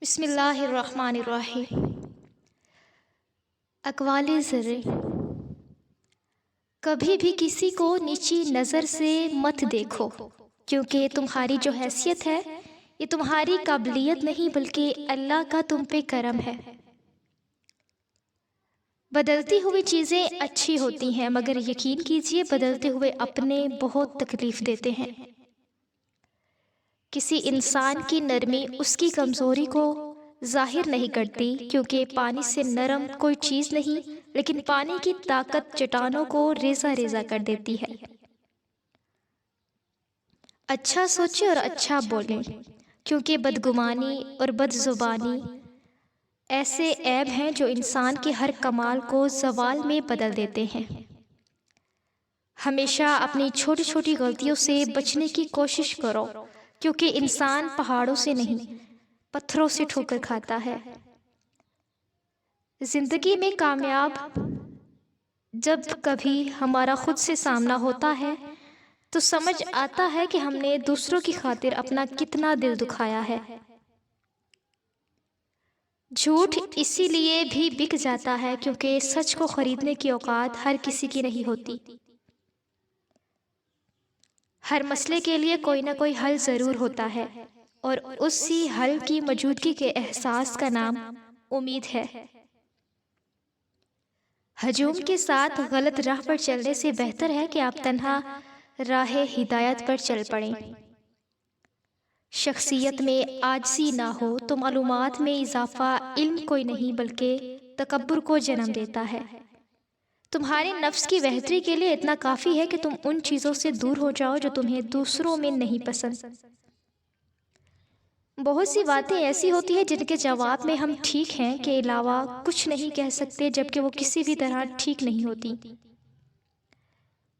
بسم اللہ الرحمن الرحیم۔ اقوال زر، کبھی بھی کسی کو نیچی نظر سے مت دیکھو، کیونکہ تمہاری جو حیثیت ہے یہ تمہاری قابلیت نہیں بلکہ اللہ کا تم پہ کرم ہے۔ بدلتی ہوئی چیزیں اچھی ہوتی ہیں، مگر یقین کیجئے بدلتے ہوئے اپنے بہت تکلیف دیتے ہیں۔ کسی انسان کی نرمی اس کی کمزوری کو ظاہر نہیں کرتی، کیونکہ پانی سے نرم کوئی چیز نہیں، لیکن پانی کی طاقت چٹانوں کو ریزہ ریزہ کر دیتی ہے۔ اچھا سوچیں اور اچھا بولیں، کیونکہ بدگمانی اور بد زبانی ایسے عیب ہیں جو انسان کے ہر کمال کو زوال میں بدل دیتے ہیں۔ ہمیشہ اپنی چھوٹی چھوٹی غلطیوں سے بچنے کی کوشش کرو، کیونکہ انسان پہاڑوں سے نہیں پتھروں سے ٹھوکر کھاتا ہے۔ زندگی میں کامیاب جب کبھی ہمارا خود سے سامنا ہوتا ہے تو سمجھ آتا ہے کہ ہم نے دوسروں کی خاطر اپنا کتنا دل دکھایا ہے۔ جھوٹ اسی لیے بھی بک جاتا ہے کیونکہ سچ کو خریدنے کی اوقات ہر کسی کی نہیں ہوتی۔ ہر مسئلے کے لیے کوئی نہ کوئی حل ضرور ہوتا ہے، اور اسی حل کی موجودگی کے احساس کا نام امید ہے۔ ہجوم کے ساتھ غلط راہ پر چلنے سے بہتر ہے کہ آپ تنہا راہ ہدایت پر چل پڑیں۔ شخصیت میں عاجزی نہ ہو تو معلومات میں اضافہ علم کوئی نہیں بلکہ تکبر کو جنم دیتا ہے۔ تمہارے نفس کی بہتری کے لیے اتنا کافی ہے کہ تم ان چیزوں سے دور ہو جاؤ جو تمہیں دوسروں میں نہیں پسند۔ بہت سی باتیں ایسی ہوتی ہیں جن کے جواب میں ہم ٹھیک ہیں کے علاوہ کچھ نہیں کہہ سکتے، جبکہ وہ کسی بھی طرح ٹھیک نہیں ہوتی۔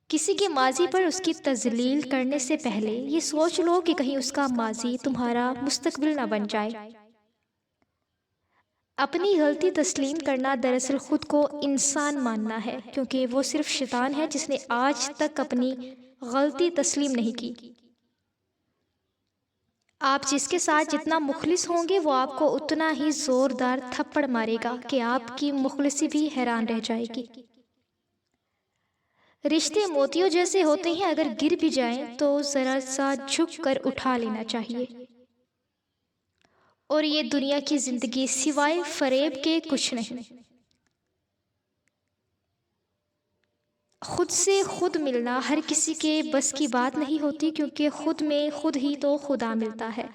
کسی کے ماضی پر اس کی تذلیل کرنے سے پہلے یہ سوچ لو کہ کہیں اس کا ماضی تمہارا مستقبل نہ بن جائے۔ اپنی غلطی تسلیم کرنا دراصل خود کو انسان ماننا ہے، کیونکہ وہ صرف شیطان ہے جس نے آج تک اپنی غلطی تسلیم نہیں کی۔ آپ جس کے ساتھ جتنا مخلص ہوں گے وہ آپ کو اتنا ہی زوردار تھپڑ مارے گا کہ آپ کی مخلصی بھی حیران رہ جائے گی۔ رشتے موتیوں جیسے ہوتے ہیں، اگر گر بھی جائیں تو ذرا سا جھک کر اٹھا لینا چاہیے۔ اور یہ دنیا کی زندگی سوائے فریب کے کچھ نہیں۔ خود سے خود ملنا ہر کسی کے بس کی بات نہیں ہوتی، کیونکہ خود میں خود ہی تو خدا ملتا ہے۔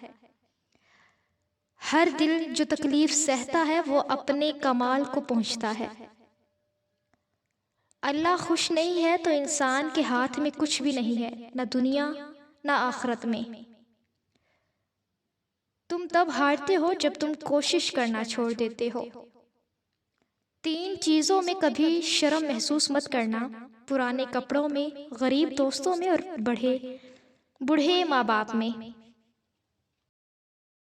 ہر دل جو تکلیف سہتا ہے وہ اپنے کمال کو پہنچتا ہے۔ اللہ خوش نہیں ہے تو انسان کے ہاتھ میں کچھ بھی نہیں ہے، نہ دنیا نہ آخرت میں۔ تم تب ہارتے ہو جب تم کوشش کرنا چھوڑ دیتے ہو۔ 3 چیزوں میں کبھی شرم محسوس مت کرنا: پرانے کپڑوں میں، غریب دوستوں میں، اور بوڑھے ماں باپ میں۔